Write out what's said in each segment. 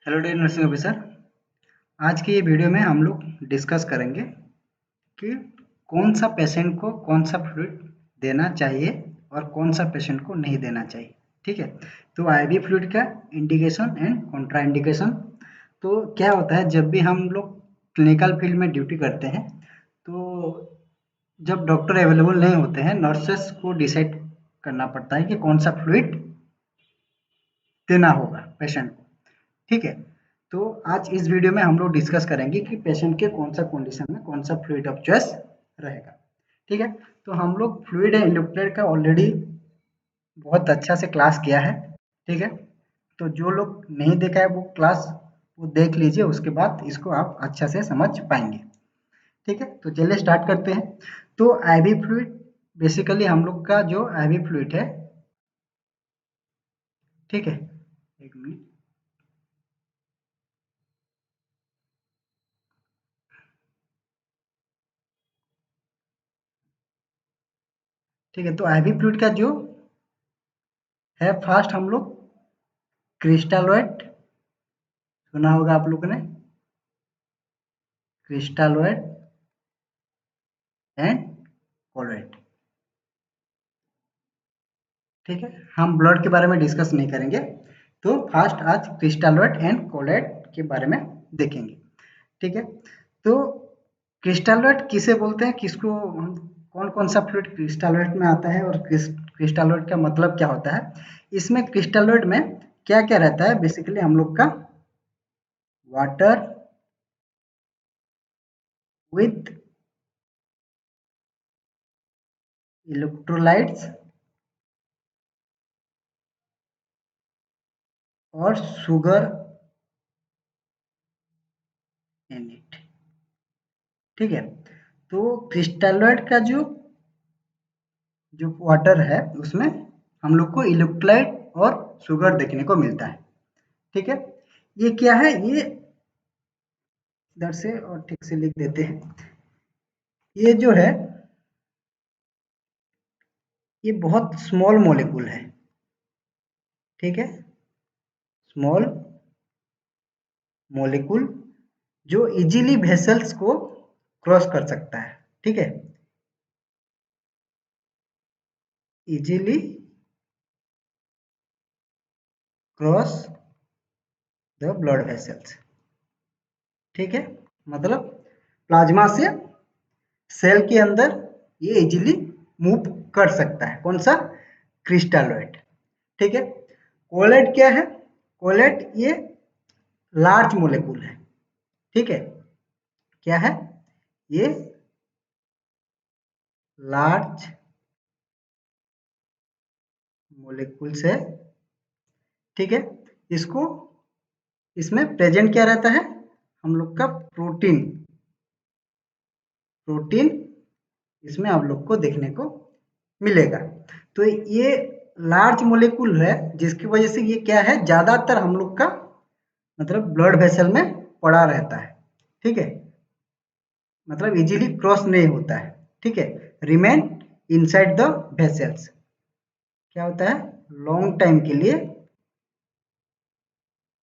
Hello dear nursing officer. आज की ये वीडियो में हम लोग डिस्कस करेंगे कि कौन सा पेशेंट को कौन सा फ्लूइड देना चाहिए और कौन सा पेशेंट को नहीं देना चाहिए। ठीक है, तो आईवी फ्लूइड का इंडिकेशन एंड कॉन्ट्रा इंडिकेशन। तो क्या होता है, जब भी हम लोग क्लिनिकल फील्ड में ड्यूटी करते हैं तो जब डॉक्टर अवेलेबल नहीं होते हैं, नर्सेस को डिसाइड करना पड़ता है कि कौन सा फ्लूइड देना होगा पेशेंट को। ठीक है, तो आज इस वीडियो में हम लोग डिस्कस करेंगे कि पेशेंट के कौन सा कंडीशन में कौन सा फ्लूइड ऑफ चॉइस रहेगा। ठीक है, तो हम लोग फ्लूइड एंड इलेक्ट्रोलाइट का ऑलरेडी बहुत अच्छा से क्लास किया है। ठीक है, तो जो लोग नहीं देखा है वो क्लास वो देख लीजिए, उसके बाद इसको आप अच्छा से समझ पाएंगे। ठीक है, तो चलिए स्टार्ट करते हैं। तो आईवी फ्लूइड बेसिकली हम लोग का जो आईवी फ्लूइड है, ठीक है, एक मिनट। ठीक है, तो आईवी फ्लूइड का जो है, फर्स्ट हम लोग क्रिस्टलोइड सुना होगा आप लोगों ने, क्रिस्टलोइड एंड कोलोइड। ठीक है, हम ब्लड के बारे में डिस्कस नहीं करेंगे, तो फर्स्ट आज क्रिस्टलोइड एंड कोलोइड के बारे में देखेंगे। ठीक है, तो क्रिस्टलोइड किसे बोलते हैं, किसको हम कौन कौन सा फ्लूइड क्रिस्टलोइड में आता है और क्रिस्टलोइड का मतलब क्या होता है। इसमें क्रिस्टलोइड में क्या क्या रहता है, बेसिकली हम लोग का वाटर विथ इलेक्ट्रोलाइट्स और शुगर इन इट। ठीक है, तो क्रिस्टलोइड का जो वाटर है उसमें हम लोग को इलेक्ट्रोलाइट और शुगर देखने को मिलता है। ठीक है, ये क्या है, ये इधर से और ठीक से लिख देते हैं। ये जो है, ये बहुत स्मॉल मॉलिक्यूल है। ठीक है, स्मॉल मॉलिक्यूल जो इजीली वेसल्स को क्रॉस कर सकता है। ठीक है, easily cross the blood vessels. ठीक है, मतलब प्लाज्मा से सेल के अंदर ये इजीली मूव कर सकता है। कौन सा, क्रिस्टलोइड। ठीक है, कोलेट क्या है, कोलेट ये लार्ज मोलेक्यूल है। ठीक है, क्या है ये, लार्ज मोलेक्यूल्स है। ठीक है, इसको इसमें प्रेजेंट क्या रहता है, हम लोग का प्रोटीन प्रोटीन इसमें आप लोग को देखने को मिलेगा। तो ये लार्ज मोलेक्यूल है, जिसकी वजह से ये क्या है, ज्यादातर हम लोग का मतलब ब्लड वेसल में पड़ा रहता है। ठीक है, मतलब इजीली क्रॉस नहीं होता है। ठीक है, रिमेन इनसाइड द वेसल्स। क्या होता है, लॉन्ग टाइम के लिए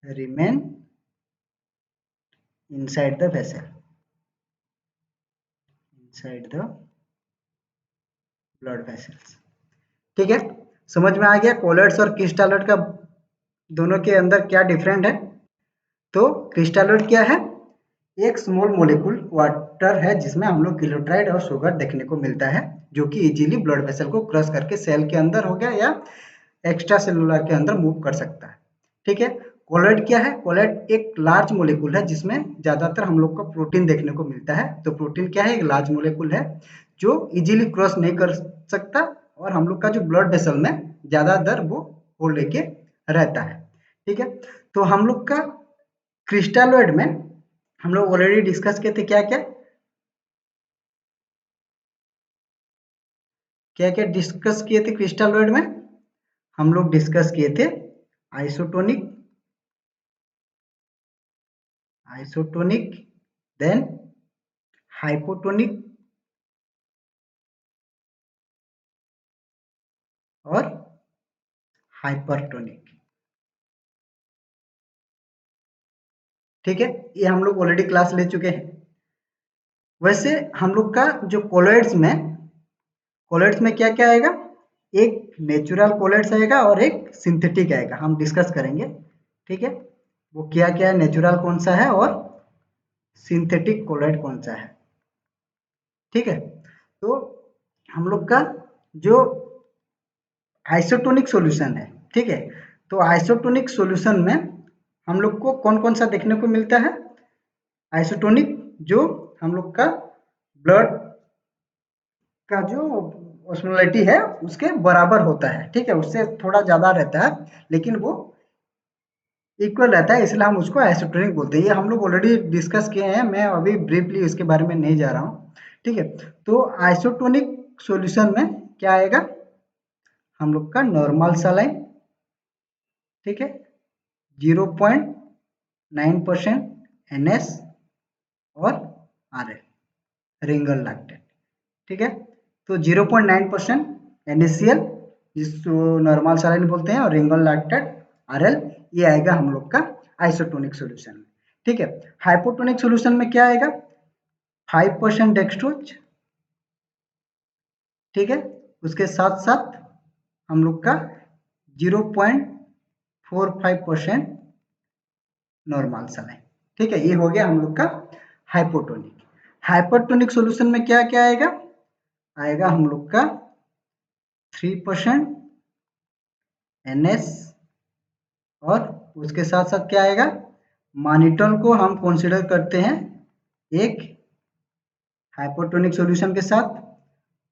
remain inside the vessel, inside the blood vessels. ठीक है, समझ में आ गया कोलेट्स और क्रिस्टलोइड का दोनों के अंदर क्या डिफरेंट है। तो क्रिस्टलोइड क्या है, एक स्मॉल मोलेक्यूल वाटर है जिसमें हम लोग इलेक्ट्रोलाइट और शुगर देखने को मिलता है, जो कि इजीली ब्लड वेसल को क्रॉस करके सेल के अंदर हो गया या एक्स्ट्रा सेलुलर के अंदर मूव कर सकता है। ठीक है, कोलेट क्या है, कोलेट एक लार्ज मोलेक्यूल है जिसमें ज्यादातर हम लोग को प्रोटीन देखने को मिलता है। तो प्रोटीन क्या है, एक लार्ज मोलेक्यूल है जो इजीली क्रॉस नहीं कर सकता और हम लोग का जो ब्लड वेसल में ज्यादातर वो होल्ड लेके रहता है। ठीक है, तो हम लोग का क्रिस्टलोइड में हम लोग ऑलरेडी डिस्कस किए थे, क्या क्या क्या क्या डिस्कस किए थे क्रिस्टलोइड में। हम लोग डिस्कस किए थे आइसोटोनिक, आइसोटोनिक, देन हाइपोटोनिक और हाइपरटोनिक। ठीक है, ये हम लोग ऑलरेडी क्लास ले चुके हैं। वैसे हम लोग का जो कोलॉइड्स में क्या क्या आएगा, एक नेचुरल कोलॉइड्स आएगा और एक सिंथेटिक आएगा, हम डिस्कस करेंगे। ठीक है, वो क्या क्या है, नेचुरल कौन सा है और सिंथेटिक कोलॉइड कौन सा है। ठीक है, तो हम लोग का जो आइसोटोनिक सॉल्यूशन है, ठीक है, तो आइसोटोनिक सॉल्यूशन में हम लोग को कौन कौन सा देखने को मिलता है, आइसोटोनिक जो हम लोग का ब्लड का जो ऑस्मोलैरिटी है उसके बराबर होता है। ठीक है, उससे थोड़ा ज्यादा रहता है लेकिन वो इक्वल रहता है, इसलिए हम उसको आइसोटोनिक बोलते हैं। ये हम लोग ऑलरेडी डिस्कस किए हैं, मैं अभी ब्रीफली इसके बारे में नहीं जा रहा हूँ। ठीक है, तो आइसोटोनिक सॉल्यूशन में क्या आएगा, हम लोग का नॉर्मल सलाइन, ठीक है, 0.9% NS और RL रिंगल लैक्टेट। ठीक है, तो 0.9% NaCl जिसको नॉर्मल सलाइन बोलते हैं और रिंगल लैक्टेट RL, ये आएगा हम लोग का आइसोटोनिक सॉल्यूशन में। ठीक है, हाइपोटोनिक सॉल्यूशन में क्या आएगा, 5% डेक्सट्रोज। ठीक है, उसके साथ साथ हम लोग का 0.45% नॉर्मल सलाइन। ठीक है, ये हो गया हम लोग का हाइपोटोनिक। हाइपरटोनिक सॉल्यूशन में क्या क्या आएगा, आएगा हम लोग का 3% NS और उसके साथ साथ क्या आएगा, मानिटोल को हम कंसीडर करते हैं एक हाइपोटोनिक सॉल्यूशन के साथ।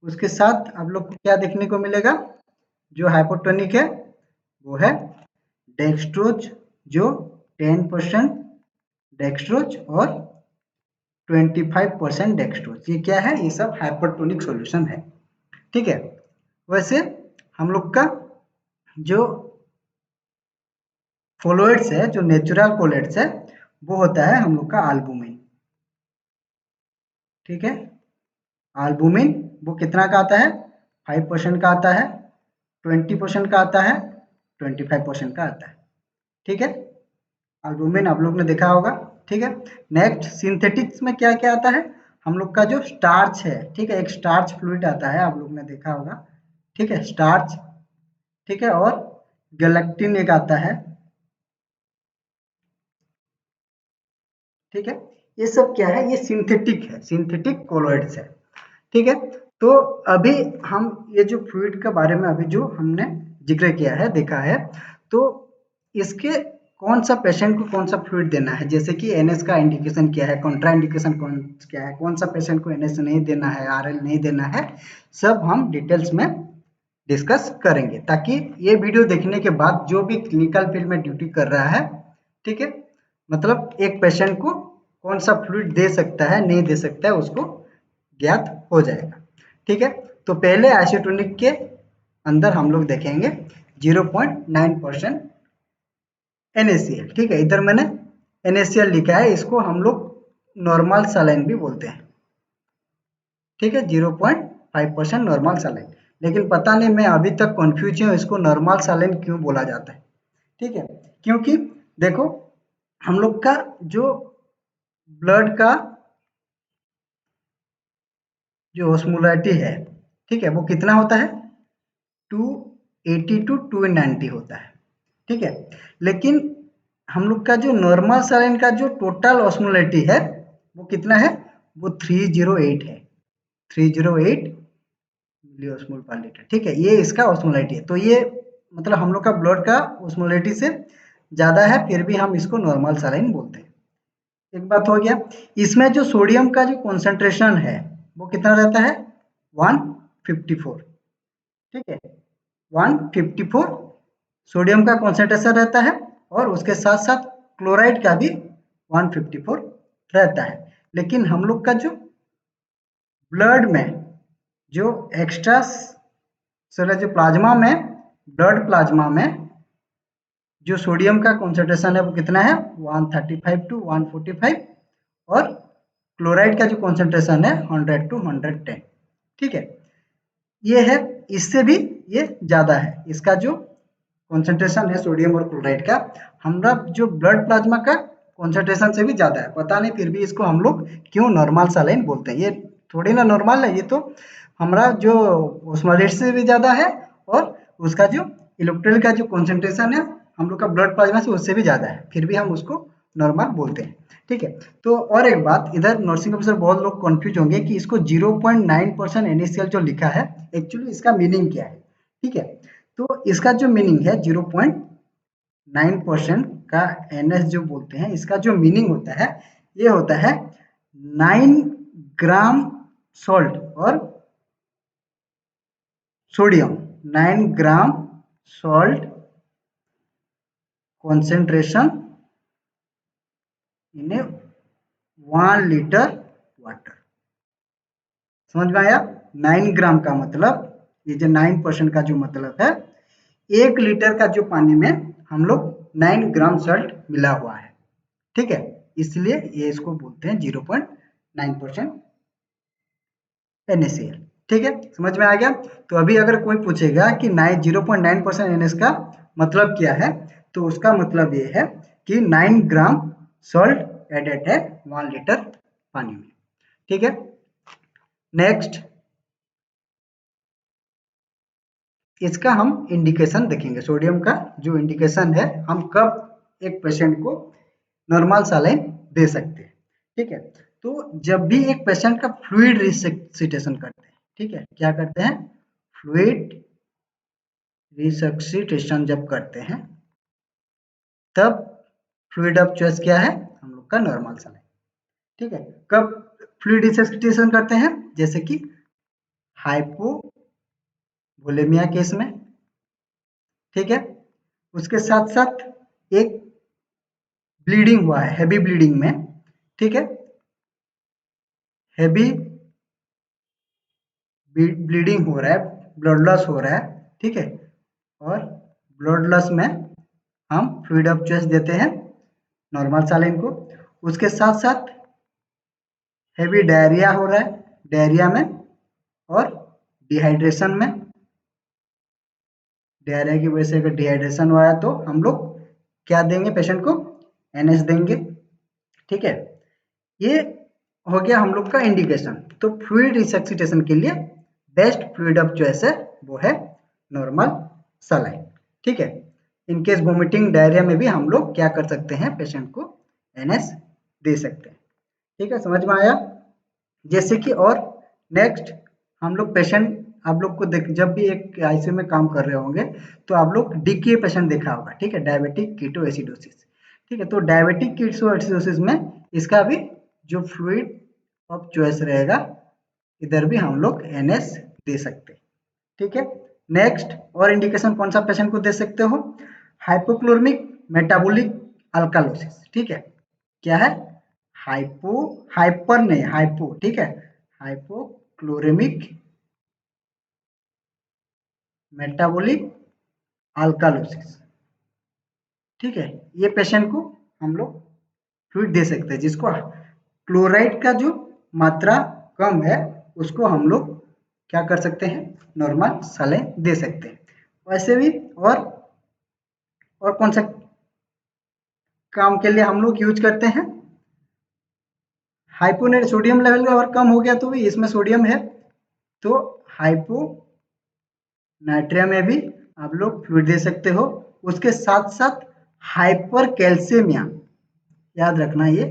उसके साथ आप लोग को क्या देखने को मिलेगा, जो हाइपोटोनिक है वो है डेक्सट्रोज, जो 10% डेक्सट्रोज और 25% डेक्सट्रोज, ये क्या है, ये सब हाइपरटोनिक सॉल्यूशन है। ठीक है, वैसे हम लोग का जो कोलॉइड्स है, जो नेचुरल कोलॉइड्स है, वो होता है हम लोग का एल्बुमिन। ठीक है, एल्बुमिन वो कितना का आता है, 5% का आता है, 20% का आता है, 25% का आता है। ठीक है, एल्बुमिन आप लोग ने देखा होगा। ठीक है, नेक्स्ट सिंथेटिक्स में क्या क्या आता है, हम लोग का जो स्टार्च है, ठीक है, एक स्टार्च फ्लूइड आता है, आप लोग ने देखा होगा। ठीक है, स्टार्च, ठीक है, और गैलेक्टिन एक आता है। ठीक है, ये सब क्या है, ये सिंथेटिक है, सिंथेटिक कोलॉइड्स है। ठीक है, तो अभी हम ये जो फ्लूइड के बारे में अभी जो हमने जिक्र किया है, देखा है, तो इसके कौन सा पेशेंट को कौन सा फ्लूइड देना है, जैसे कि एनएस का इंडिकेशन क्या है, कॉन्ट्रा इंडिकेशन कौन क्या है, कौन सा पेशेंट को एनएस नहीं देना है, आरएल नहीं देना है, सब हम डिटेल्स में डिस्कस करेंगे, ताकि ये वीडियो देखने के बाद जो भी क्लिनिकल फील्ड में ड्यूटी कर रहा है, ठीक है, मतलब एक पेशेंट को कौन सा फ्लूइड दे सकता है, नहीं दे सकता है, उसको ज्ञात हो जाएगा। ठीक है, तो पहले आइसोटोनिक के अंदर हम लोग देखेंगे 0.9% NaCl। ठीक है, इधर मैंने NaCl लिखा है, इसको हम लोग नॉर्मल सलाइन भी बोलते हैं। ठीक है, 0.5% नॉर्मल सलाइन, लेकिन पता नहीं मैं अभी तक कंफ्यूज हूँ इसको नॉर्मल सलाइन क्यों बोला जाता है। ठीक है, क्योंकि देखो हम लोग का जो ब्लड का जो ऑस्मोलैरिटी है, ठीक है, वो कितना होता है, 280 टू 290 होता है। ठीक है, लेकिन हम लोग का जो नॉर्मल सलाइन का जो टोटल ऑस्मोलैरिटी है वो कितना है, वो 308 है, 308 मिलीऑस्मोल पर लीटर। ठीक है, ये इसका ऑस्मोलैरिटी है, तो ये मतलब हम लोग का ब्लड का ऑस्मोलैरिटी से ज़्यादा है, फिर भी हम इसको नॉर्मल सलाइन बोलते हैं। एक बात हो गया, इसमें जो सोडियम का जो कॉन्सेंट्रेशन है वो कितना रहता है, 154। ठीक है, 154 सोडियम का कॉन्सेंट्रेशन रहता है, और उसके साथ साथ क्लोराइड का भी 154 रहता है। लेकिन हम लोग का जो ब्लड में जो एक्स्ट्रा जो प्लाज्मा में, ब्लड प्लाज्मा में जो सोडियम का कॉन्सेंट्रेशन है वो कितना है, 135 टू 145, और क्लोराइड का जो कॉन्सेंट्रेशन है 100 टू 110। ठीक है, ये है, इससे भी ये ज़्यादा है, इसका जो कॉन्सेंट्रेशन है सोडियम और क्लोराइड का। हमारा जो ब्लड प्लाज्मा का कॉन्सेंट्रेशन से भी ज़्यादा है, पता नहीं फिर भी इसको हम लोग क्यों नॉर्मल सलाइन बोलते हैं। ये थोड़ी ना नॉर्मल है, ये तो हमारा जो ऑस्मोलेट से भी ज़्यादा है और उसका जो इलेक्ट्रोलाइट का जो कॉन्सेंट्रेशन है हम लोग का ब्लड प्लाज्मा से उससे भी ज़्यादा है, फिर भी हम उसको नॉर्मल बोलते हैं। ठीक है, तो और एक बात, इधर नर्सिंग ऑफिसर बहुत लोग कंफ्यूज होंगे कि इसको 0.9% NaCl जो लिखा है एक्चुअली इसका मीनिंग क्या है। ठीक है, तो इसका जो मीनिंग है 0.9% का NS जो बोलते हैं, इसका जो मीनिंग होता है ये होता है 9 ग्राम सॉल्ट और सोडियम, 9 ग्राम सॉल्ट concentration इन ए 1 लीटर वाटर। समझ में आया? 9 ग्राम का मतलब, ये जो 9% का जो मतलब है, 1 लीटर का जो पानी में हम लोग 9 ग्राम सॉल्ट मिला हुआ है। ठीक है, इसलिए ये इसको बोलते हैं 0.9% NaCl। ठीक है, समझ में आ गया? तो अभी अगर कोई पूछेगा कि 0.9% NS का मतलब क्या है, तो उसका मतलब ये है कि 9 ग्राम सॉल्ट एडेड है 1 लीटर पानी में। ठीक है, नेक्स्ट इसका हम इंडिकेशन देखेंगे। सोडियम का जो इंडिकेशन है, हम कब एक पेशेंट को नॉर्मल सलाइन दे सकते हैं। ठीक है, तो जब भी एक पेशेंट का फ्लूइड रिसक्सिटेशन करते हैं, ठीक है, क्या करते हैं, फ्लूइड रिसक्सिटेशन जब करते हैं तब फ्लूइड ऑफ चॉइस क्या है, हम लोग का नॉर्मल सलाइन। ठीक है, कब फ्लूइड रिसक्सिटेशन करते हैं, जैसे कि हाइपोवोलेमिया केस में। ठीक है, उसके साथ साथ एक ब्लीडिंग हुआ है, हैवी ब्लीडिंग में। ठीक है, हैवी ब्लीडिंग हो रहा है, ब्लड लॉस हो रहा है। ठीक है, और ब्लड लॉस में हम फ्लूइड ऑफ चॉइस देते हैं नॉर्मल सलाइन को। उसके साथ साथ हैवी डायरिया हो रहा है, डायरिया में और डिहाइड्रेशन में, डायरिया की वजह से अगर डिहाइड्रेशन हुआ है तो हम लोग क्या देंगे पेशेंट को, NS देंगे। ठीक है, ये हो गया हम लोग का इंडिकेशन। तो फ्लूइड रिसक्सिटेशन के लिए बेस्ट फ्लूइड ऑफ चॉइस है वो है नॉर्मल सलाइन। ठीक है, इन केस वोमिटिंग डायरिया में भी हम लोग क्या कर सकते हैं, पेशेंट को NS दे सकते हैं। ठीक है, समझ में आया? जैसे कि और नेक्स्ट हम लोग पेशेंट, आप लोग को देख, जब भी एक ICU में काम कर रहे होंगे तो आप लोग DKA पेशेंट देखा होगा। ठीक है, डायबिटिक कीटोएसिडोसिस। ठीक है, तो डायबिटिक कीटोएसिडोसिस में इसका भी जो फ्लूइड ऑफ चॉइस रहेगा, इधर भी हम लोग NS दे सकते हैं। ठीक है, नेक्स्ट और इंडिकेशन कौन सा पेशेंट को दे सकते हो, हाइपोक्लोरिक मेटाबॉलिक अल्कालोसिस। ठीक है, क्या है, हाइपो, हाइपर नहीं, हाइपो। ठीक है, हाइपोक्लोरेमिक मेटाबॉलिक अल्कालोसिस। ठीक है, ये पेशेंट को हम लोग फ्लूइड दे सकते हैं, जिसको क्लोराइड का जो मात्रा कम है उसको हम लोग क्या कर सकते हैं, नॉर्मल सलाइन दे सकते हैं। वैसे भी और कौन सा काम के लिए हम लोग यूज करते हैं, हाइपोनेट सोडियम लेवल अगर कम हो गया तो भी इसमें सोडियम है, तो हाइपो नाइट्रिया में भी आप लोग फ्लूइड दे सकते हो। उसके साथ साथ हाइपर कैल्शियमिया, याद रखना ये,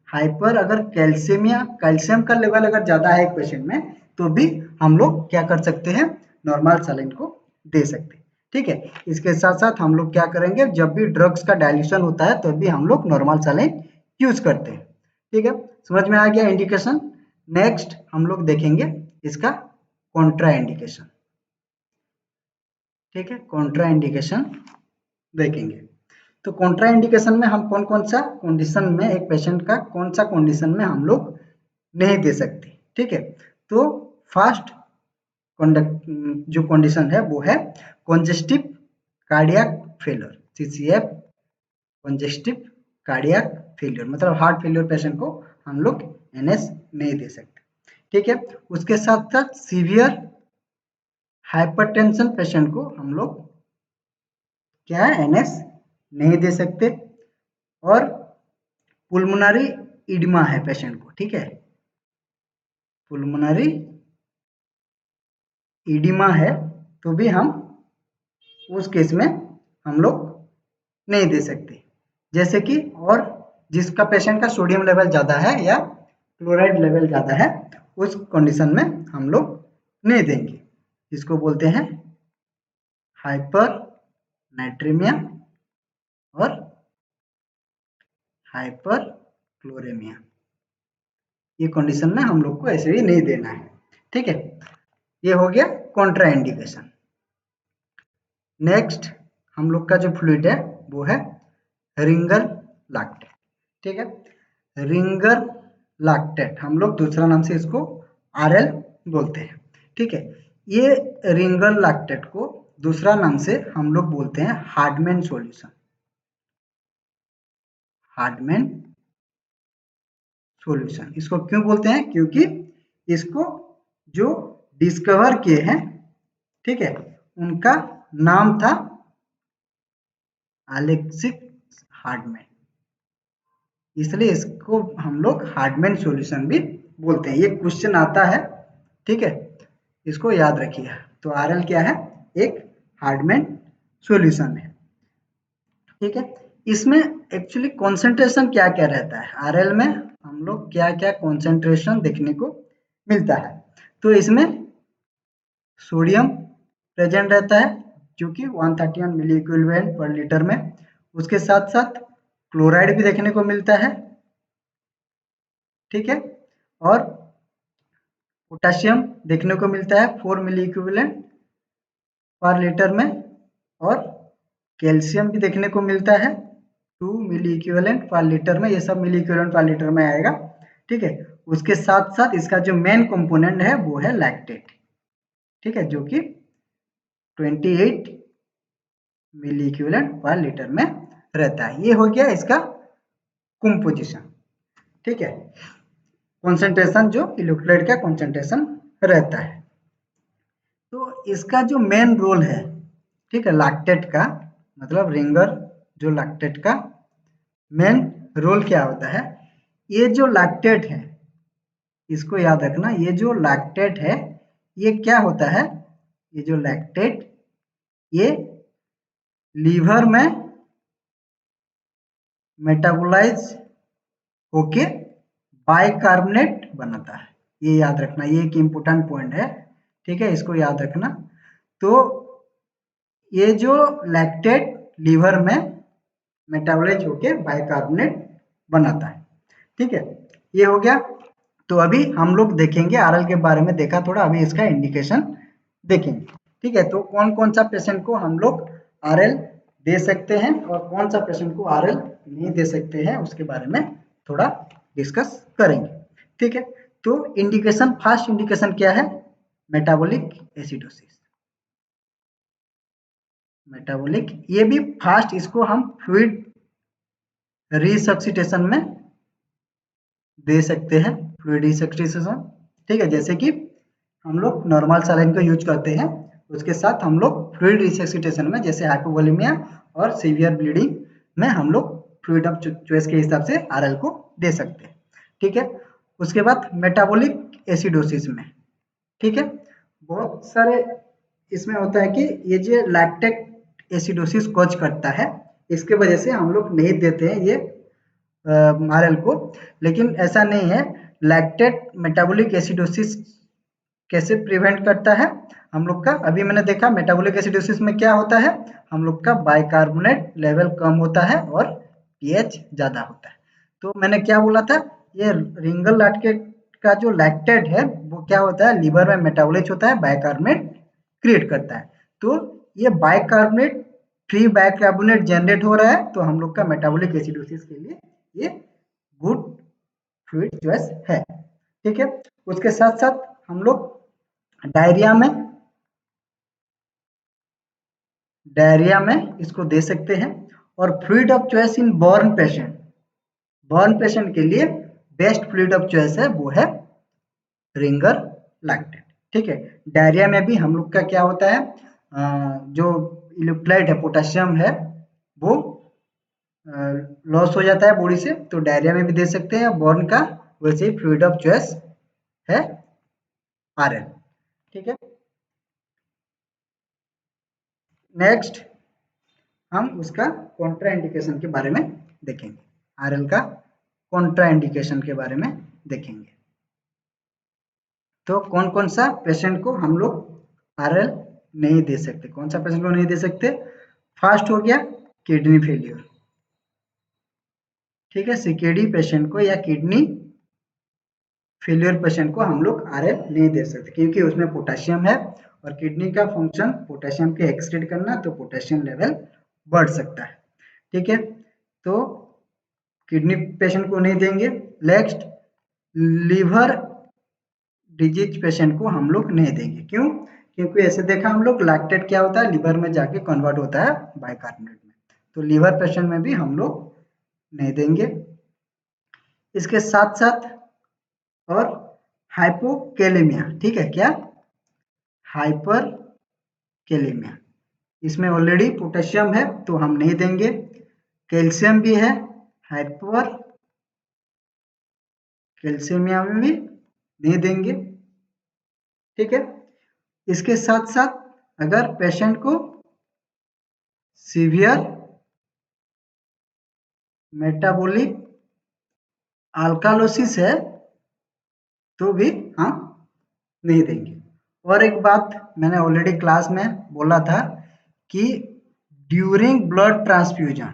हाइपर अगर कैल्शियमिया, कैल्शियम का लेवल अगर ज़्यादा है एक पेशेंट में तो भी हम लोग क्या कर सकते हैं, नॉर्मल सलाइन को दे सकते हैं। ठीक है, इसके साथ साथ हम लोग क्या करेंगे, जब भी ड्रग्स का डायल्यूशन होता है तब भी हम लोग नॉर्मल सलाइन यूज करते हैं। ठीक है, समझ में आ गया इंडिकेशन। नेक्स्ट हम लोग देखेंगे इसका कॉन्ट्रा इंडिकेशन। ठीक है, कॉन्ट्रा इंडिकेशन देखेंगे। तो कॉन्ट्रा इंडिकेशन में हम कौन कौन सा कंडीशन में, एक पेशेंट का कौन सा कंडीशन में हम लोग नहीं दे सकते। ठीक है, तो फर्स्ट जो कंडीशन है वो है congestive cardiac failure, CCF, congestive cardiac failure, मतलब हार्ट फेलियर पेशेंट को हम लोग NS नहीं दे सकते। ठीक है, उसके साथ साथ सीवियर हाइपरटेंशन पेशेंट को हम लोग क्या है, NS नहीं दे सकते। और पुल्मोनरी इडिमा है पेशेंट को, ठीक है, पुल्मोनरी इडिमा है तो भी हम उस केस में हम लोग नहीं दे सकते। जैसे कि और जिसका पेशेंट का सोडियम लेवल ज़्यादा है या क्लोराइड लेवल ज़्यादा है, उस कंडीशन में हम लोग नहीं देंगे। इसको बोलते हैं हाइपर नाइट्रेमिया और हाइपर क्लोरेमिया। ये कंडीशन में हम लोग को ऐसे ही नहीं देना है, ठीक है। ये हो गया कॉन्ट्रा इंडिकेशन। नेक्स्ट हम लोग का जो फ्लूइड है वो है रिंगर लैक्टेट, ठीक है। रिंगर लैक्टेट हम लोग दूसरा नाम से इसको आरएल बोलते हैं, ठीक है। ये रिंगर लैक्टेट को दूसरा नाम से हम लोग बोलते हैं हार्डमैन सॉल्यूशन। हार्डमैन सॉल्यूशन इसको क्यों बोलते हैं? क्योंकि इसको जो डिस्कवर किए हैं, ठीक है, उनका नाम था अलेक्सिस हार्डमैन, इसलिए इसको हम लोग हार्डमैन सॉल्यूशन भी बोलते हैं। ये क्वेश्चन आता है, ठीक है, इसको याद रखिए। तो आरएल क्या है? एक हार्डमैन सॉल्यूशन है, ठीक है। इसमें एक्चुअली कॉन्सेंट्रेशन क्या क्या रहता है? आरएल में हम लोग क्या क्या कॉन्सेंट्रेशन देखने को मिलता है? तो इसमें सोडियम प्रेजेंट रहता है जो कि 131 मिली इक्विवेलेंट पर लीटर में। उसके साथ साथ क्लोराइड भी देखने को मिलता है, ठीक है, और पोटेशियम देखने को मिलता है 4 मिली इक्विवेलेंट पर लीटर में, और कैल्शियम भी देखने को मिलता है 2 मिली इक्विवेलेंट पर लीटर में। ये सब मिली इक्विवेलेंट पर लीटर में आएगा, ठीक है। उसके साथ साथ इसका जो मेन कंपोनेंट है वो है लैक्टेट, ठीक है, जो कि 28 मिली इक्विवेलेंट पर लीटर में रहता है। ये हो गया इसका कंपोजिशन, ठीक है, कंसंट्रेशन जो इलेक्ट्रोलाइट का कंसंट्रेशन रहता है। तो इसका जो मेन रोल है, ठीक है, लैक्टेट का मतलब रिंगर जो लैक्टेट का मेन रोल क्या होता है? ये जो लैक्टेट है, इसको याद रखना, ये जो लैक्टेट है ये क्या होता है? ये जो लैक्टेट ये लीवर में मेटाबोलाइज होके बाइकार्बोनेट बनाता है। ये याद रखना, ये एक इम्पोर्टेंट पॉइंट है, ठीक है, इसको याद रखना। तो ये जो लैक्टेट लीवर में मेटाबोलाइज होके बाइकार्बोनेट बनाता है, ठीक है, ये हो गया। तो अभी हम लोग देखेंगे आरएल के बारे में देखा थोड़ा, अभी इसका इंडिकेशन देखेंगे, ठीक है। तो कौन कौन सा पेशेंट को हम लोग आरएल दे सकते हैं और कौन सा पेशेंट को आरएल नहीं दे सकते हैं उसके बारे में थोड़ा डिस्कस करेंगे, ठीक है। तो इंडिकेशन, फर्स्ट इंडिकेशन क्या है? Metabolic acidosis. मेटाबॉलिक, ये भी फास्ट, इसको हम फ्लूइड रिसब्स्टिटेशन में दे सकते हैं, फ्लूइड रिसब्स्टिटेशन, ठीक है। जैसे कि हम लोग नॉर्मल सलाइन का यूज करते हैं, उसके साथ हम लोग फ्लूइड रिसब्स्टिटेशन में जैसे हाइपोवोलेमिया और सीवियर ब्लीडिंग में हम लोग फ्लूइड ऑफ चॉइस के हिसाब से आरएल को दे सकते हैं, ठीक है। उसके बाद मेटाबॉलिक एसिडोसिस में, ठीक है, बहुत सारे इसमें होता है कि ये जो लैक्टिक एसिडोसिस कॉज करता है, इसके वजह से हम लोग नहीं देते हैं ये आरएल को। लेकिन ऐसा नहीं है, लैक्टेट मेटाबॉलिक एसिडोसिस कैसे प्रिवेंट करता है हम लोग का? अभी मैंने देखा मेटाबॉलिक एसिडोसिस में क्या होता है, हम लोग का बाइकार्बोनेट लेवल कम होता है और पीएच ज्यादा होता है। तो मैंने क्या बोला था, ये रिंगल लैक्टेट का जो लैक्टेट है वो क्या होता है, लीवर में मेटाबोलाइज होता है, बाइकार्बोनेट क्रिएट करता है। तो ये बाइकार्बोनेट, फ्री बाइकार्बोनेट जनरेट हो रहा है, तो हम लोग का मेटाबॉलिक एसिडोसिस के लिए ये गुड फ्लूइड चॉइस है, ठीक है। उसके साथ साथ हम लोग डायरिया में इसको दे सकते हैं। और fluid of choice in burn patient, burn patient के लिए बेस्ट फ्लूइड ऑफ चॉइस है वो है रिंगर लैक्टेट, ठीक है। डायरिया में भी हम लोग का क्या होता है, जो इलेक्ट्रोलाइट है, पोटेशियम है, वो लॉस हो जाता है बॉडी से तो डायरिया में भी दे सकते हैं। बॉर्न का वैसे ही फ्लूइड ऑफ चॉइस है आरएल। ठीक है, नेक्स्ट हम उसका कॉन्ट्रा इंडिकेशन के बारे में देखेंगे। आरएल का कॉन्ट्रा इंडिकेशन के बारे में देखेंगे। तो कौन कौन सा पेशेंट को हम लोग आरएल नहीं दे सकते, कौन सा पेशेंट को नहीं दे सकते। फर्स्ट हो गया किडनी फेलियर। ठीक है, सीकेडी पेशेंट को या किडनी फेलियर पेशेंट को हम लोग आरएल नहीं दे सकते क्योंकि उसमें पोटेशियम है और किडनी का फंक्शन पोटेशियम के एक्सक्रीट करना, तो पोटेशियम लेवल बढ़ सकता है। ठीक है, तो किडनी पेशेंट को नहीं देंगे। नेक्स्ट लीवर डिजीज पेशेंट को हम लोग नहीं देंगे। क्यों? क्योंकि ऐसे देखा हम लोग लैक्टेट क्या होता है, लिवर में जाके कन्वर्ट होता है बाइकार्बोनेट में, तो लीवर पेशेंट में भी हम लोग नहीं देंगे। इसके साथ साथ और हाइपोकेलेमिया। ठीक है, क्या? हाइपर कैलेमिया, इसमें ऑलरेडी पोटेशियम है तो हम नहीं देंगे। कैल्शियम भी है, हाइपर कैल्शियमिया में भी नहीं देंगे। ठीक है, इसके साथ साथ अगर पेशेंट को सीवियर मेटाबॉलिक अल्कालोसिस है तो भी हम नहीं देंगे। और एक बात मैंने ऑलरेडी क्लास में बोला था कि during blood transfusion,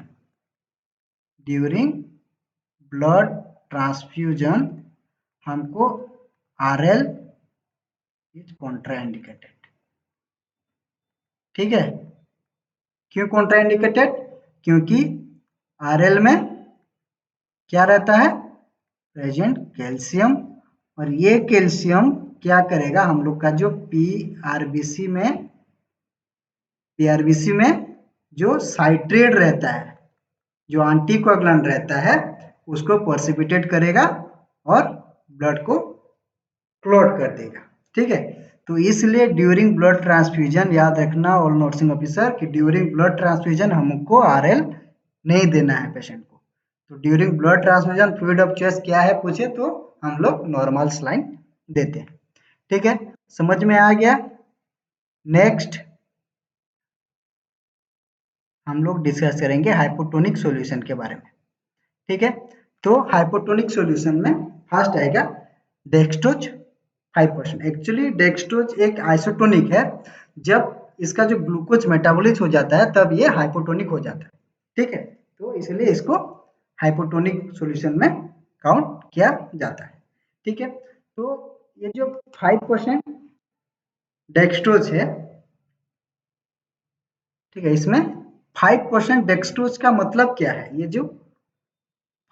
during blood transfusion हमको आरएल इज कॉन्ट्राइंडिकेटेड। ठीक है, क्यों कॉन्ट्राइंडिकेटेड? क्योंकि आरएल में क्या रहता है, प्रेजेंट कैल्शियम, और ये कैल्शियम क्या करेगा, हम लोग का जो पीआरबीसी में जो साइट्रेट रहता है, जो एंटीकोगुलेंट रहता है, उसको प्रेसिपिटेट करेगा और ब्लड को क्लॉट कर देगा। ठीक है, तो इसलिए ड्यूरिंग ब्लड ट्रांसफ्यूजन याद रखना ऑल नर्सिंग ऑफिसर कि ड्यूरिंग ब्लड ट्रांसफ्यूजन हमको आरएल नहीं देना है पेशेंट को। तो during blood transfusion fluid of choice क्या है पूछे तो हम लोग नॉर्मल सलाइन देते हैं। ठीक है, समझ में आ गया। नेक्स्ट हम लोग डिस्कस करेंगे हाइपोटोनिक सॉल्यूशन के बारे में। ठीक है, तो हाइपोटोनिक सॉल्यूशन में फर्स्ट आएगा डेक्सट्रोज 5%। एक्चुअली डेक्सट्रोज एक आइसोटोनिक है, जब इसका जो ग्लूकोज मेटाबॉलिज्म हो जाता है तब ये हाइपोटोनिक हो जाता है। ठीक है, तो इसलिए इसको हाइपोटोनिक सॉल्यूशन में काउंट किया जाता है। ठीक है, तो ये जो 5% डेक्सट्रोज है, ठीक है, इसमें 5% डेक्सट्रोज का मतलब क्या है, ये जो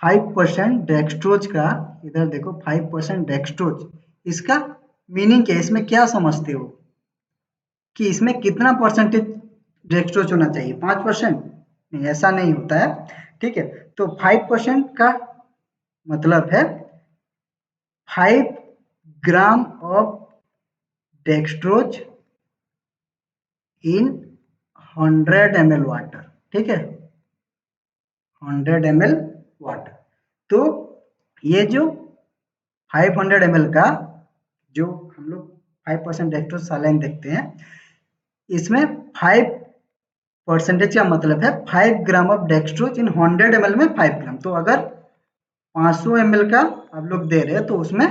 5% डेक्सट्रोज का, इधर देखो 5% डेक्सट्रोज, इसका मीनिंग क्या है, इसमें क्या समझते हो कि इसमें कितना परसेंटेज डेक्सट्रोज होना चाहिए, 5%? नहीं, ऐसा नहीं होता है। ठीक है, तो 5% का मतलब है 5 gram of dextrose in 100 ml water. ठीक है, 100 ml वाटर। तो ये जो 500 ml का जो हम लोग 5% डेक्सट्रोज सलाइन देखते हैं, इसमें 5% का मतलब है 5 gram of dextrose in 100 ml में 5 ग्राम। तो अगर 500 ml का आप लोग दे रहे हैं तो उसमें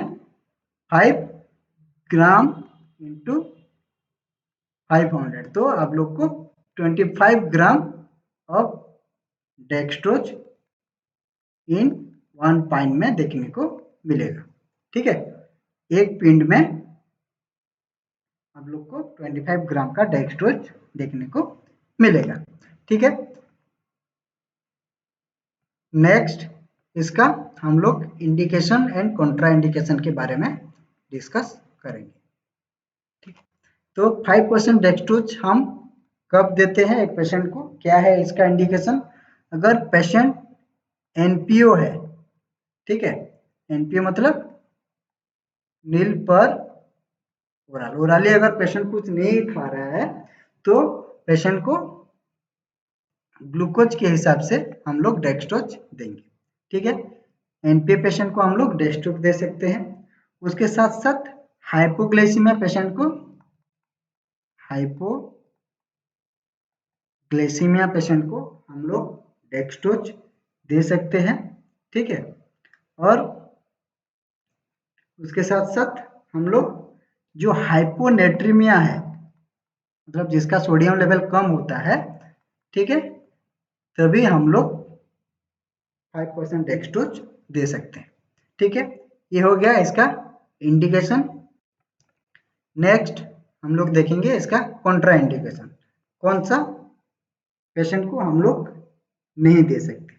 5 ग्राम इंटू 500, तो आप लोग को 25 gram of dextrose in 1 pine में देखने को मिलेगा। ठीक है, एक पिंड में आप लोग को 25 ग्राम का डेक्सट्रोज देखने को मिलेगा। ठीक है, नेक्स्ट इसका हम लोग इंडिकेशन एंड कॉन्ट्रा इंडिकेशन के बारे में डिस्कस करेंगे। ठीक, तो 5% डेक्सट्रोज हम कब देते हैं एक पेशेंट को, क्या है इसका इंडिकेशन? अगर पेशेंट एनपीओ है, ठीक है, एनपीओ मतलब नील पर ओरल, ओरली अगर पेशेंट कुछ नहीं खा रहा है तो पेशेंट को ग्लूकोज के हिसाब से हम लोग डेक्सट्रोज देंगे। ठीक है, एनपीए पेशेंट को हम लोग डेक्सट्रोज दे सकते हैं। उसके साथ साथ हाइपोग्लाइसीमिया पेशेंट को हम लोग डेक्सट्रोज दे सकते हैं। ठीक है, और उसके साथ साथ हम लोग जो हाइपोनेट्रीमिया है, मतलब जिसका सोडियम लेवल कम होता है, ठीक है, तभी हम लोग 5% डेक्सट्रोज दे सकते हैं। ठीक है, ये हो गया इसका इंडिकेशन। नेक्स्ट हम लोग देखेंगे इसका कॉन्ट्रा इंडिकेशन, कौन सा पेशेंट को हम लोग नहीं दे सकते।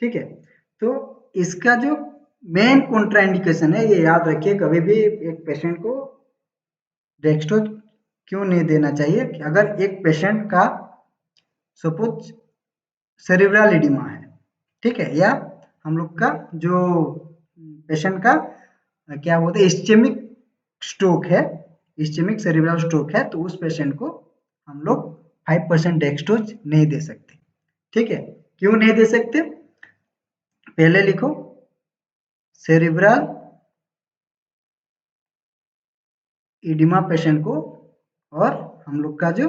ठीक है, तो इसका जो मेन कॉन्ट्रा इंडिकेशन है, ये याद रखिए, कभी भी एक पेशेंट को डेक्सट्रोज क्यों नहीं देना चाहिए कि अगर एक पेशेंट का सपोज सेरिब्रल एडिमा है, ठीक है, या हम लोग का जो पेशेंट का क्या बोलते हैं इस्चेमिक स्ट्रोक है, इस्चेमिक सेरिब्रल स्ट्रोक है, तो उस पेशेंट को हम लोग 5% डेक्सट्रोज नहीं दे सकते। ठीक है, क्यों नहीं दे सकते, पहले लिखो, सेरिब्रल एडिमा पेशेंट को और हम लोग का जो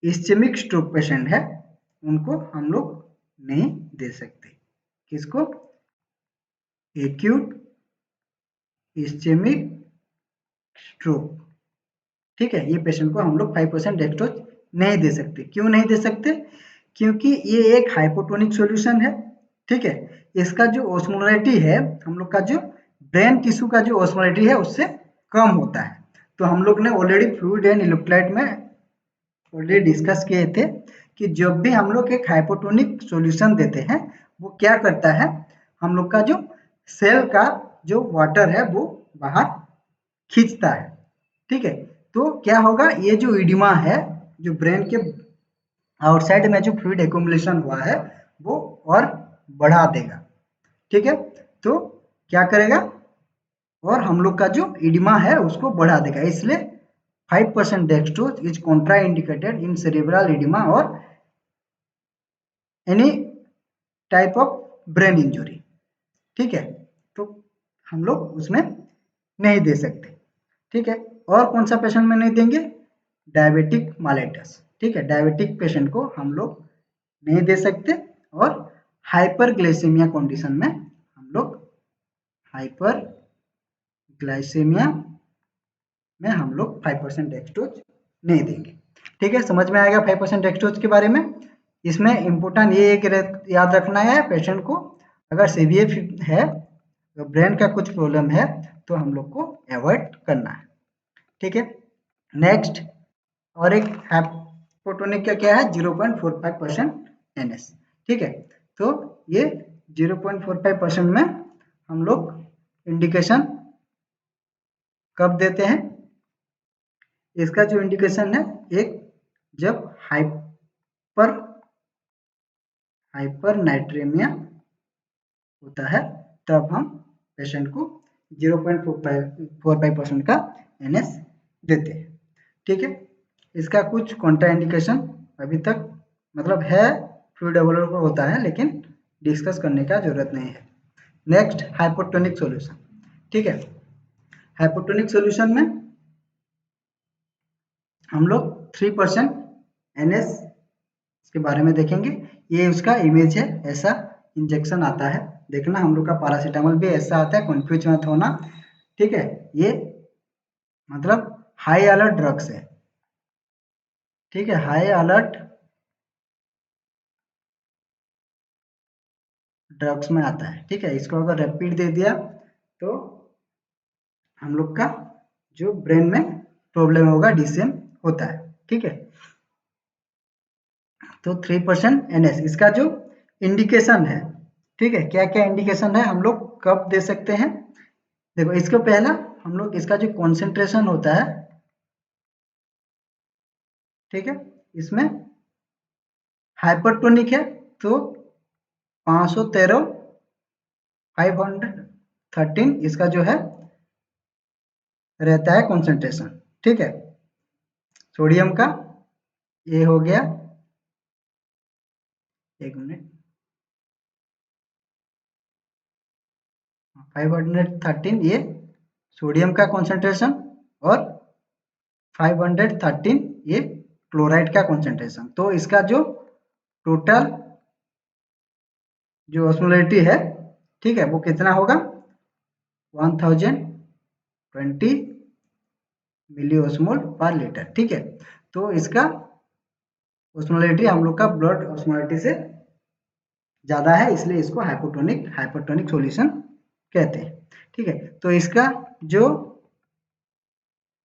इस्चेमिक स्ट्रोक पेशेंट है उनको हम लोग नहीं दे सकते। किसको, एक्यूट इस्चेमिक स्ट्रोक। ठीक है, ये पेशेंट को हम लोग 5% डेक्सट्रोज नहीं दे सकते। क्यों नहीं दे सकते, क्योंकि ये एक हाइपोटोनिक सॉल्यूशन है। ठीक है, इसका जो ओस्मोलैरिटी है, हम लोग का जो ब्रेन टिश्यू का जो ओस्मोलैरिटी है उससे कम होता है। तो हम लोग ने ऑलरेडी फ्लूइड एंड इलेक्ट्रोलाइट में ऑलरेडी डिस्कस किए थे कि जब भी हम लोग एक हाइपोटोनिक सॉल्यूशन देते हैं, वो क्या करता है, हम लोग का जो सेल का जो वाटर है वो बाहर खींचता है। ठीक है, तो क्या होगा, ये जो इडिमा है, जो ब्रेन के आउटसाइड में जो फ्लूइड एक्यूमुलेशन हुआ है वो और बढ़ा देगा। ठीक है, तो क्या करेगा, और हम लोग का जो इडिमा है उसको बढ़ा देगा। इसलिए 5% dextrose is contraindicated in cerebral oedema और any type of brain injury. ठीक है, तो हम लोग उसमें नहीं दे सकते। ठीक है, और कौन सा पेशेंट में नहीं देंगे, डायबिटिक माइलेटस। ठीक है, डायबिटिक पेशेंट को हम लोग नहीं दे सकते। और हाइपरग्लाइसेमिया कंडीशन में हम लोग हाइपरग्लाइसेमिया में हम लोग 5% डेक्सट्रोज नहीं देंगे। ठीक है, समझ में आएगा 5% डेक्सट्रोज के बारे में। इसमें इम्पोर्टेंट ये एक याद रखना है, पेशेंट को अगर सीवियर है, तो ब्रेन का कुछ प्रॉब्लम है, तो हम लोग को अवॉइड करना है। ठीक है, नेक्स्ट और एक हाइपोटोनिक का क्या है, 0.45% NS। ठीक है, तो ये 0.45% में हम लोग इंडिकेशन कब देते हैं, इसका जो इंडिकेशन है, एक जब हाइपरनाइट्रेमिया होता है तब हम पेशेंट को 0.45% का NS देते हैं। ठीक है, इसका कुछ कॉन्ट्रा इंडिकेशन अभी तक मतलब है, फ्लूइड अवेलेबल होता है, लेकिन डिस्कस करने का जरूरत नहीं है। Next hypotonic solution. ठीक है, हाइपोटोनिक सॉल्यूशन में हम लोग 3% NS के बारे में देखेंगे। ये उसका इमेज है, ऐसा इंजेक्शन आता है, देखना हम लोग का पैरासीटामोल भी ऐसा आता है, कंफ्यूज मत होना। ठीक है, ये मतलब हाई अलर्ट ड्रग्स है। ठीक है, हाई अलर्ट ड्रग्स में आता है। ठीक है, इसको अगर रैपिड दे दिया तो हम लोग का जो ब्रेन में प्रॉब्लम होगा, DCM होता है। ठीक है, तो 3% NS इसका जो इंडिकेशन है। ठीक है, क्या क्या इंडिकेशन है, हम लोग कब दे सकते हैं, देखो इसको पहला हम लोग इसका जो कॉन्सेंट्रेशन होता है, ठीक है, इसमें हाइपरटोनिक है तो 513 513 इसका जो है रहता है कॉन्सेंट्रेशन। ठीक है, सोडियम का ये हो गया एक मिनट, 513 ये सोडियम का कॉन्सेंट्रेशन और 513 ये क्लोराइड का कॉन्सेंट्रेशन। तो इसका जो टोटल जो ऑस्मोलैरिटी है, ठीक है, वो कितना होगा, 1020 मिली ऑस्मोल पर लीटर। ठीक है, तो इसका ऑस्मोलैरिटी हम लोग का ब्लड ऑस्मोलैरिटी से ज्यादा है, इसलिए इसको हाइपोटोनिक सॉल्यूशन कहते हैं। ठीक है, तो इसका जो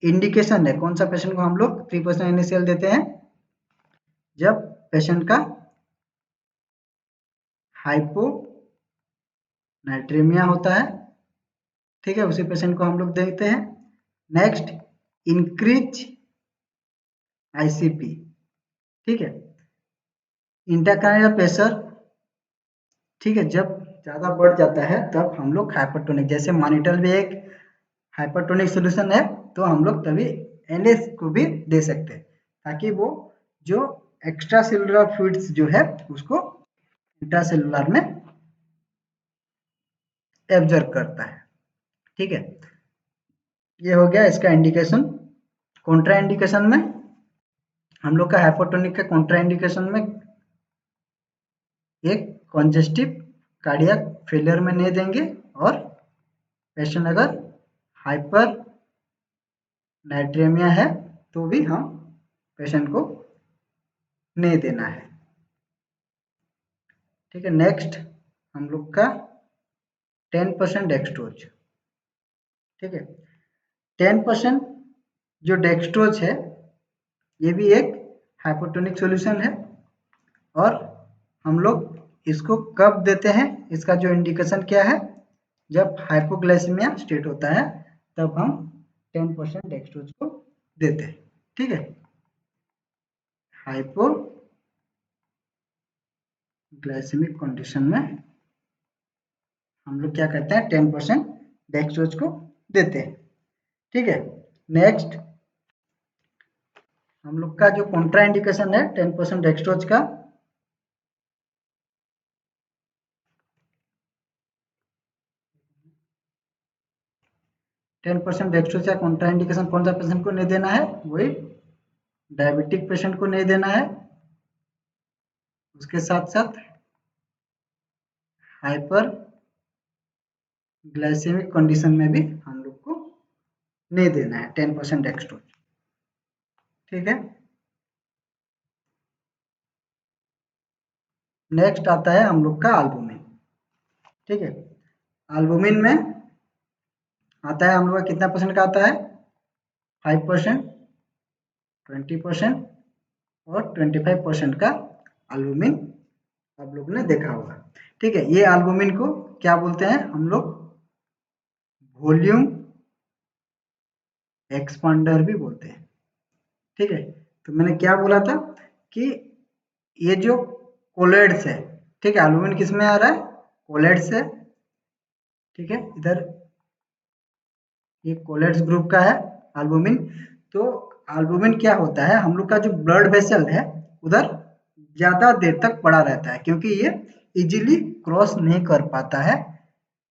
इंडिकेशन है, कौन सा पेशेंट को हम लोग 3% NaCl देते हैं, जब पेशेंट का हाइपोनाइट्रेमिया होता है। ठीक है, उसी पेशेंट को हम लोग देखते हैं। Next, increase ICP। ठीक है, इंट्राक्रैनियल प्रेशर, ठीक है, जब ज्यादा बढ़ जाता है तब हम लोग हाइपरटोनिक, जैसे मॉनिटर भी एक हाइपरटोनिक सॉल्यूशन है, तो हम लोग तभी NS को भी दे सकते हैं, ताकि वो जो एक्स्ट्रा सेलुलर फ्लूइड्स जो है उसको इंट्रासेलुलर में एब्जॉर्ब करता है। ठीक है, ये हो गया इसका इंडिकेशन। कॉन्ट्रा इंडिकेशन में हम लोग का हाइपोटोनिक का कॉन्ट्रा इंडिकेशन में एक कॉन्जेस्टिव कार्डियक फेलियर में नहीं देंगे, और पेशेंट अगर हाइपर नाइट्रेमिया है तो भी हम पेशेंट को नहीं देना है। ठीक है, नेक्स्ट हम लोग का 10% डेक्सट्रोज। ठीक है, 10% जो डेक्सट्रोज है ये भी एक हाइपोटोनिक सॉल्यूशन है, और हम लोग इसको कब देते हैं, इसका जो इंडिकेशन क्या है, जब हाइपोग्लाइसीमिया स्टेट होता है तब हम 10% डेक्सट्रोज को देते हैं। ठीक है, हाइपोग्लाइसेमिक कंडीशन में हम लोग क्या करते हैं, 10% डेक्सट्रोज को देते हैं। ठीक है, नेक्स्ट हम लोग का जो कॉन्ट्रा इंडिकेशन है 10% डेक्सट्रोज का, डेक्सट्रोज का कॉन्ट्रा इंडिकेशन कौन सा पेशेंट को नहीं देना है, वही डायबिटिक पेशेंट को नहीं देना है, उसके साथ साथ हाइपर ग्लाइसेमिक कंडीशन में भी हम लोग को नहीं देना है 10% डेक्सट्रोज। ठीक है, नेक्स्ट आता है हम लोग का एल्बुमिन। ठीक है, एल्बुमिन में आता है हम लोग का कितना परसेंट का आता है, 5%, 20% और 25% का एल्बुमिन आप लोग ने देखा होगा। ठीक है, ये एल्बुमिन को क्या बोलते हैं हम लोग, वॉल्यूम एक्सपांडर भी बोलते हैं। ठीक है, तो मैंने क्या बोला था कि ये जो कोलेड्स है, ठीक है, एल्बुमिन किस में आ रहा है, कोलेड्स है। ठीक है, इधर ये कोलेड्स ग्रुप का है एल्बुमिन। तो एल्बुमिन क्या होता है, हम लोग का जो ब्लड वेसल है उधर ज्यादा देर तक पड़ा रहता है, क्योंकि ये इजीली क्रॉस नहीं कर पाता है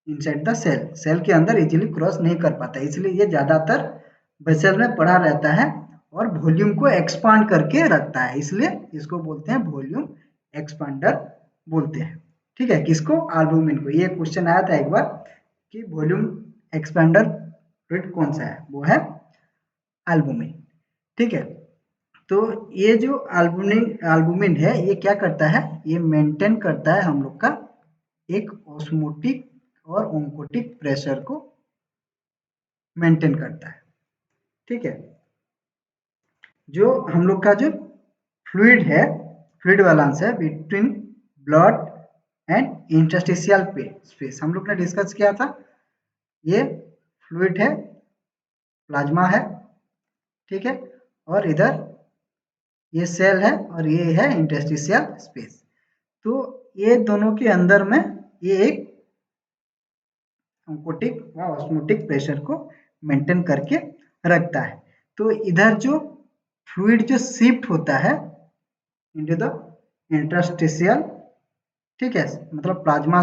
इनसाइड द सेल, सेल के अंदर इजीली क्रॉस नहीं कर पाता है, इसलिए ये ज्यादातर वेसल में पड़ा रहता है और वॉल्यूम को एक्सपांड करके रखता है, इसलिए इसको बोलते हैं वॉल्यूम एक्सपांडर बोलते हैं। ठीक है, किसको, एल्बुमिन को। ये क्वेश्चन आया था एक बार कि वॉल्यूम एक्सपांडर फ्लूइड कौन सा है, वो है एल्बुमिन। ठीक है, तो ये जो एल्बुमिन है ये क्या करता है, ये मेंटेन करता है हम लोग का एक ऑस्मोटिक और ओंकोटिक प्रेशर को मेंटेन करता है। ठीक है, जो हम लोग का जो फ्लूइड है, फ्लूइड बैलेंस है between blood and interstitial space, हम लोग ने डिस्कस किया था, ये फ्लूइड है, प्लाज्मा है। ठीक है, और इधर ये सेल है और ये है इंटरस्टिशियल स्पेस। तो ये दोनों के अंदर में ये एक ओंकोटिक व ऑस्मोटिक प्रेशर को मेंटेन करके रखता है। तो इधर जो फ्लूइड जो शिफ्ट होता है इनटू द इंटरस्टिशियल ठीक है, मतलब प्लाज्मा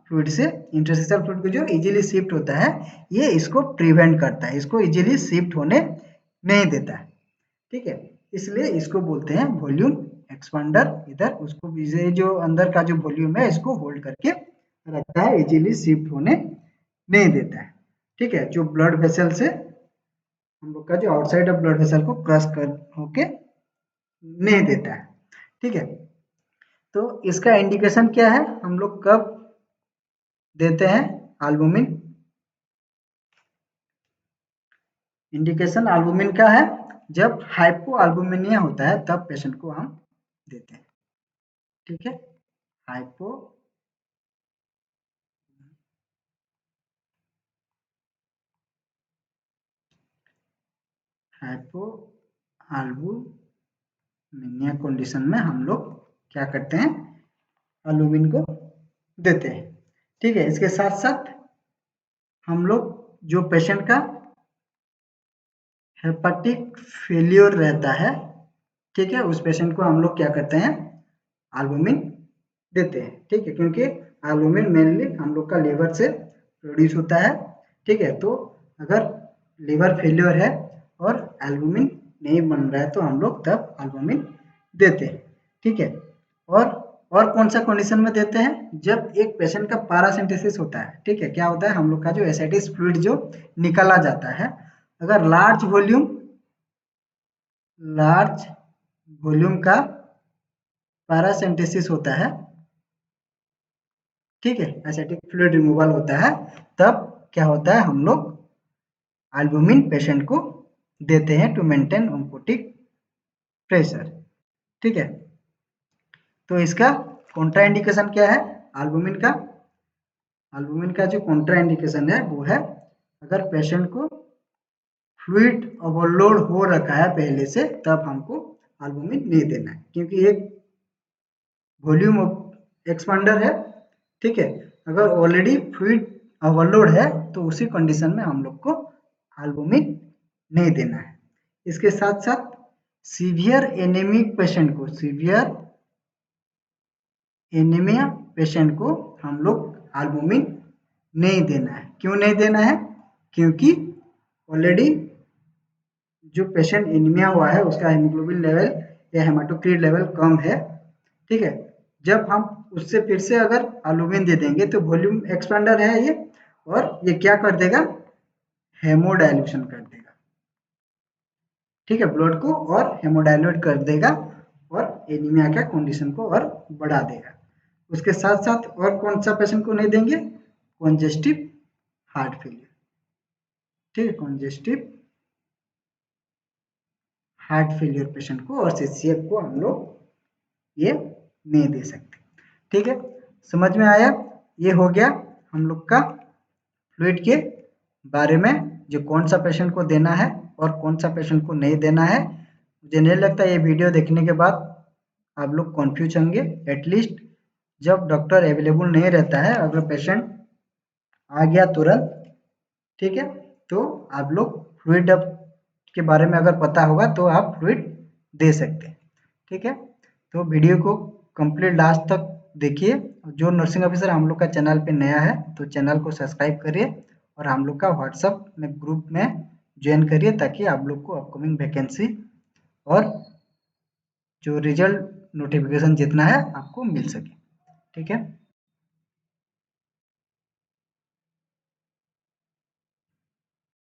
फ्लूइड से इंटरस्टिशियल फ्लूइड को जो इजीली शिफ्ट होता है, ये इसको प्रिवेंट करता है, इसको इजीली शिफ्ट होने नहीं देता है। ठीक है, इसलिए इसको बोलते हैं वॉल्यूम एक्सपांडर। इधर उसको ये जो अंदर का जो वॉल्यूम है इसको होल्ड करके रखता है, इजीली शिफ्ट होने नहीं देता है। ठीक है, जो ब्लड वेसल से हम लोग का जो आउटसाइड ऑफ ब्लड वेसल को क्रॉस कर होके नहीं देता है। ठीक है, तो इसका इंडिकेशन क्या है, हम लोग कब देते हैं एल्बुमिन? इंडिकेशन एल्बुमिन का है जब हाइपोएल्बुमिनिया होता है तब पेशेंट को हम देते हैं। ठीक है, हाइपो हाइपोएल्बुमिनिया कंडीशन में हम लोग क्या करते हैं, एल्बुमिन को देते हैं। ठीक है, इसके साथ साथ हम लोग जो पेशेंट का हेपाटिक फेलियर रहता है, ठीक है, उस पेशेंट को हम लोग क्या करते हैं, एल्बुमिन देते हैं। ठीक है, क्योंकि एल्बुमिन मेनली हम लोग का लीवर से प्रोड्यूस होता है। ठीक है, तो अगर लीवर फेलियर है और एल्बुमिन नहीं बन रहा है तो हम लोग तब एल्बुमिन देते हैं। ठीक है, और कौन सा कंडीशन में देते हैं, जब एक पेशेंट का पैरासिंथेसिस होता है। ठीक है, क्या होता है, हम लोग का जो एसाइटिस फ्लूइड जो निकला जाता है, अगर लार्ज वॉल्यूम का पैरासिंथेसिस होता है, ठीक है, एसिटिक फ्लूइड रिमूवल होता है, तब क्या होता है, हम लोग एल्बुमिन पेशेंट को देते हैं टू मेंटेन ऑन्कोटिक प्रेशर। ठीक है, तो इसका कॉन्ट्रा इंडिकेशन क्या है, एल्बुमिन का जो कॉन्ट्रा इंडिकेशन है वो है, अगर पेशेंट को फ्लूइड ओवरलोड हो रखा है पहले से, तब हमको एल्बुमिन नहीं देना है, क्योंकि एक वॉल्यूम एक्सपांडर है। ठीक है, अगर ऑलरेडी फ्लूइड ओवरलोड है तो उसी कंडीशन में हम लोग को एल्बुमिन नहीं देना है। इसके साथ साथ सीवियर एनीमिक पेशेंट को, सीवियर एनीमिया पेशेंट को हम लोग एल्बुमिन नहीं देना है। क्यों नहीं देना है, क्योंकि ऑलरेडी जो पेशेंट एनीमिया हुआ है उसका हीमोग्लोबिन लेवल या हेमाटोक्रिट लेवल कम है। ठीक है, जब हम उससे फिर से अगर एल्बुमिन दे देंगे तो वॉल्यूम एक्सपेंडर है ये, और ये क्या कर देगा, हेमोडाइल्यूशन कर देगा। ठीक है, ब्लड को और हेमोडाइल्यूट कर देगा और एनीमिया का कंडीशन को और बढ़ा देगा। उसके साथ साथ और कौन सा पेशेंट को नहीं देंगे, कॉन्जेस्टिव हार्ट फेलियर। ठीक है, कॉन्जेस्टिव हार्ट फेलियर पेशेंट को और सीसीएफ को हम लोग ये नहीं दे सकते। ठीक है, समझ में आया? ये हो गया हम लोग का फ्लूइड के बारे में, जो कौन सा पेशेंट को देना है और कौन सा पेशेंट को नहीं देना है। मुझे नहीं लगता ये वीडियो देखने के बाद आप लोग कन्फ्यूज होंगे। एटलीस्ट जब डॉक्टर अवेलेबल नहीं रहता है, अगर पेशेंट आ गया तुरंत, ठीक है, तो आप लोग फ्लूइड के बारे में अगर पता होगा तो आप फ्लूइड दे सकते हैं। ठीक है, तो वीडियो को कंप्लीट लास्ट तक देखिए। जो नर्सिंग ऑफिसर हम लोग का चैनल पे नया है तो चैनल को सब्सक्राइब करिए और हम लोग का व्हाट्सएप में ग्रुप में ज्वाइन करिए, ताकि आप लोग को अपकमिंग वैकेंसी और जो रिजल्ट नोटिफिकेशन जितना है आपको मिल सके। ठीक है।